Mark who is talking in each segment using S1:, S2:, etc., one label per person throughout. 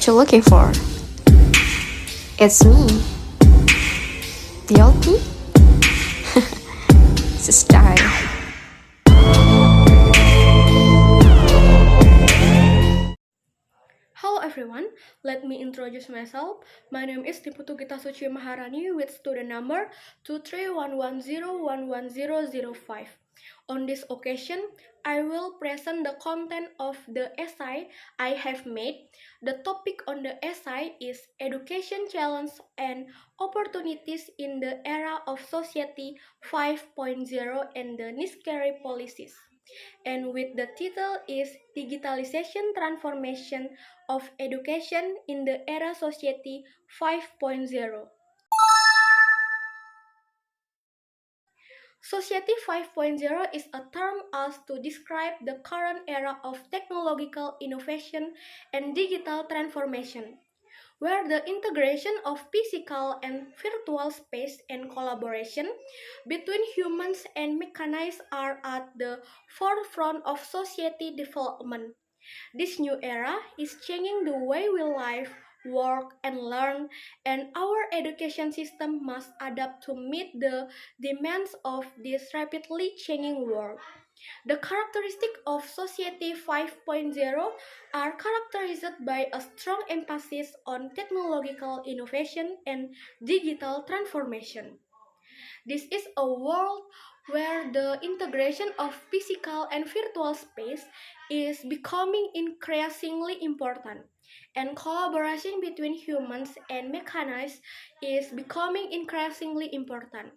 S1: what you're looking for. It's me, the old me. It's a style.
S2: Hello everyone, let me introduce myself. My name is Niputu Gita Suci Maharani with student number 23110110005. On this occasion, I will present the content of the essay I have made. The topic on the essay is Education Challenge and Opportunities in the Era of Society 5.0 and the Necessary Policies. And with the title is Digitalization Transformation of Education in the Era Society 5.0. Society 5.0 is a term used to describe the current era of technological innovation and digital transformation, where the integration of physical and virtual space and collaboration between humans and machines are at the forefront of society development. This new era is changing the way we live, work, and learn, and our education system must adapt to meet the demands of this rapidly changing world. The characteristics of Society 5.0 are characterized by a strong emphasis on technological innovation and digital transformation. This is a world where the integration of physical and virtual space is becoming increasingly important, and collaboration between humans and machines is becoming increasingly important.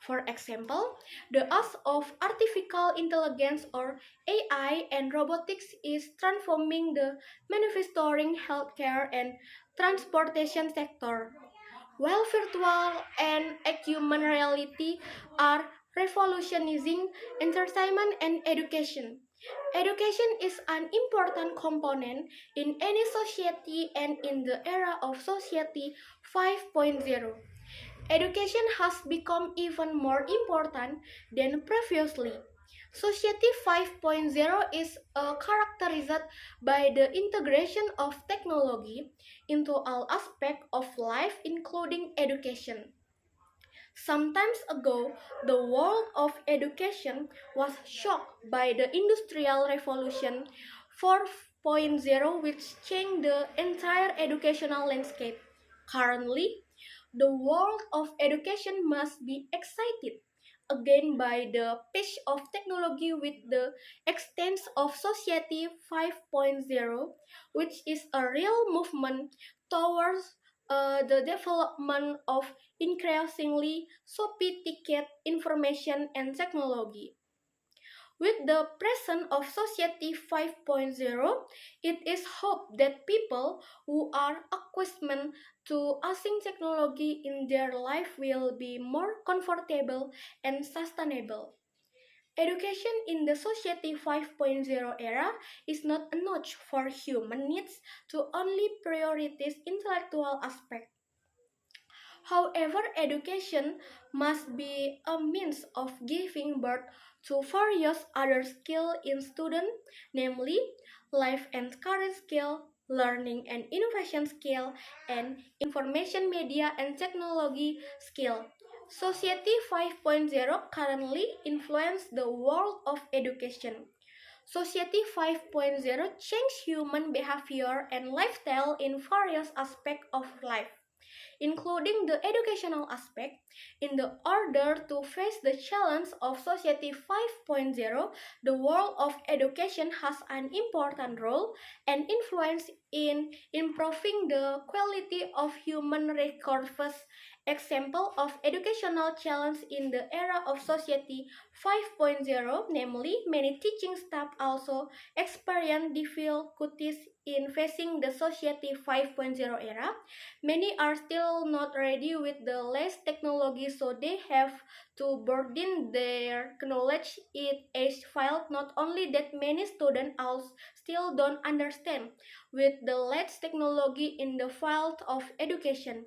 S2: For example, the use of artificial intelligence or AI and robotics is transforming the manufacturing, healthcare, and transportation sector, while virtual and augmented reality are revolutionizing entertainment and education. Education is an important component in any society, and in the era of Society 5.0, education has become even more important than previously. Society 5.0 is characterized by the integration of technology into all aspects of life, including education. Some time ago, the world of education was shocked by the Industrial Revolution 4.0, which changed the entire educational landscape. Currently, the world of education must be excited again by the pace of technology with the extent of Society 5.0, which is a real movement towards the development of increasingly sophisticated information and technology. With the presence of Society 5.0, it is hoped that people who are accustomed to using technology in their life will be more comfortable and sustainable. Education in the Society 5.0 era is not enough for human needs to only prioritize intellectual aspects. However, education must be a means of giving birth to various other skills in students, namely life and career skill, learning and innovation skill, and information media and technology skill. Society 5.0 currently influences the world of education. Society 5.0 changes human behavior and lifestyle in various aspects of life, including the educational aspect. In the order to face the challenge of Society 5.0, the world of education has an important role and influence in improving the quality of human resources. Example of educational challenge in the era of Society 5.0, namely many teaching staff also experience difficulties in facing the Society 5.0 era. Many are still not ready with the latest technology, so they have to burden their knowledge. It is felt not only that many students also still don't understand with the latest technology in the field of education.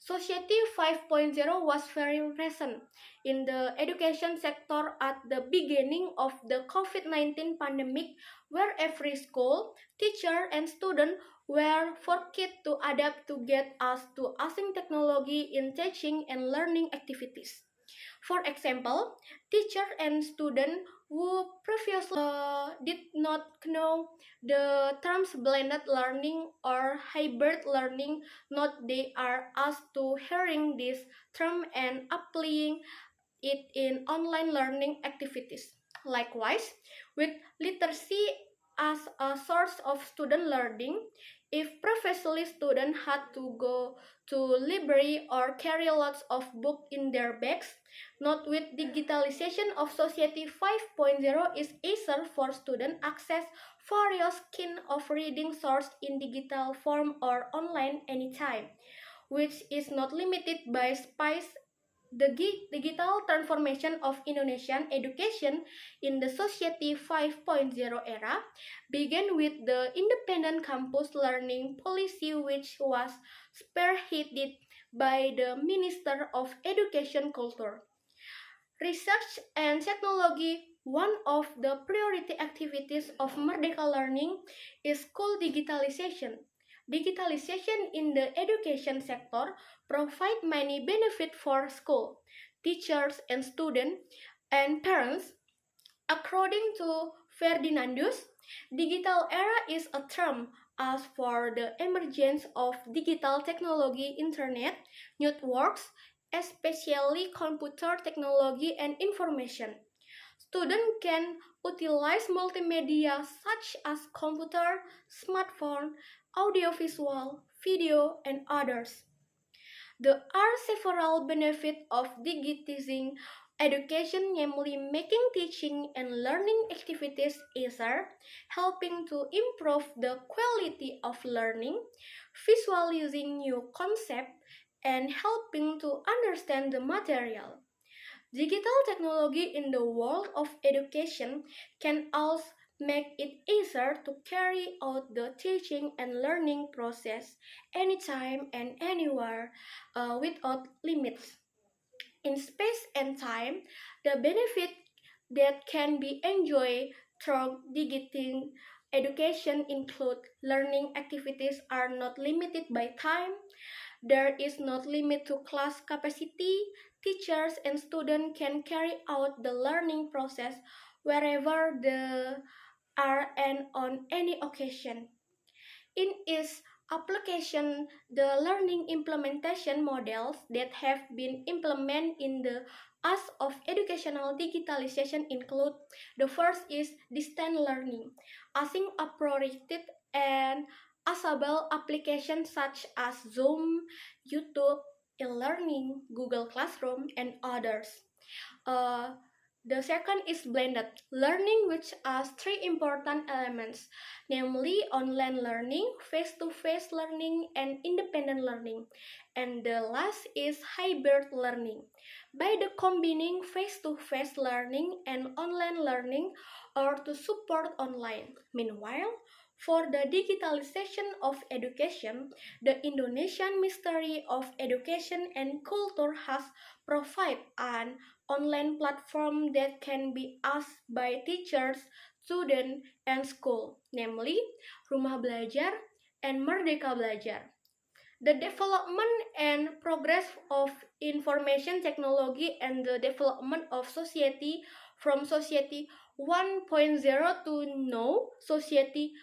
S2: Society 5.0 was very present in the education sector at the beginning of the COVID-19 pandemic, where every school, teacher, and student where for kids to adapt to get us to using technology in teaching and learning activities. For example, teacher and student who previously did not know the terms blended learning or hybrid learning, not they are asked to hearing this term and applying it in online learning activities. Likewise, with literacy as a source of student learning, if previously students had to go to library or carry lots of books in their bags, not with digitalization of Society 5.0 is easier for student access various kind of reading source in digital form or online anytime, which is not limited by space. The digital transformation of Indonesian education in the Society 5.0 era began with the independent campus learning policy, which was spearheaded by the Minister of Education Culture. Research and technology. One of the priority activities of Merdeka Learning is school digitalization. Digitalization in the education sector provide many benefits for school, teachers and students and parents. According to Ferdinandus, digital era is a term as for the emergence of digital technology, internet, networks, especially computer technology and information. Students can utilize multimedia such as computer, smartphone, audiovisual, video, and others. There are several benefits of digitizing education, namely making teaching and learning activities easier, helping to improve the quality of learning, visualizing new concepts, and helping to understand the material. Digital technology in the world of education can also make it easier to carry out the teaching and learning process anytime and anywhere without limits. In space and time, the benefit that can be enjoyed through digital education include learning activities are not limited by time. There is not limit to class capacity. Teachers and students can carry out the learning process wherever they are and on any occasion. In its application, the learning implementation models that have been implemented in the as of educational digitalization include the first is distance learning, using appropriate and accessible applications such as Zoom, YouTube, e-learning, Google Classroom, and others. Uh, the second is blended learning, which has three important elements, namely online learning, face-to-face learning, and independent learning. And the last is hybrid learning. By the combining face-to-face learning and online learning or to support online. Meanwhile, for the digitalization of education, the Indonesian Ministry of Education and Culture has provided an online platform that can be asked by teachers, students, and school, namely Rumah Belajar and Merdeka Belajar. The development and progress of information technology and the development of society from Society 1.0 to now Society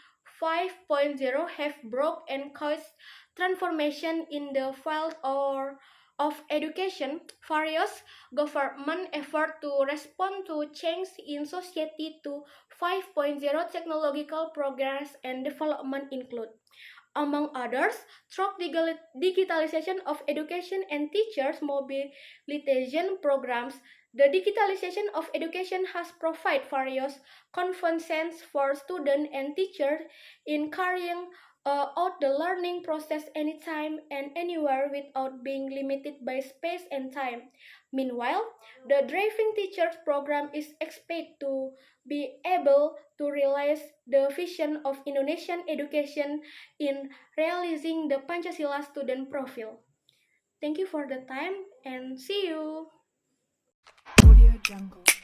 S2: 5.0 have brought and caused transformation in the field of education. Various government effort to respond to change in society to 5.0 technological progress and development include, among others, through digitalization of education and teachers' mobilization programs. The digitalization of education has provided various conveniences for students and teachers in carrying out the learning process anytime and anywhere without being limited by space and time. Meanwhile, the Driving Teachers program is expected to be able to realize the vision of Indonesian education in realizing the Pancasila student profile. Thank you for the time and see you.
S3: Audio Jungle.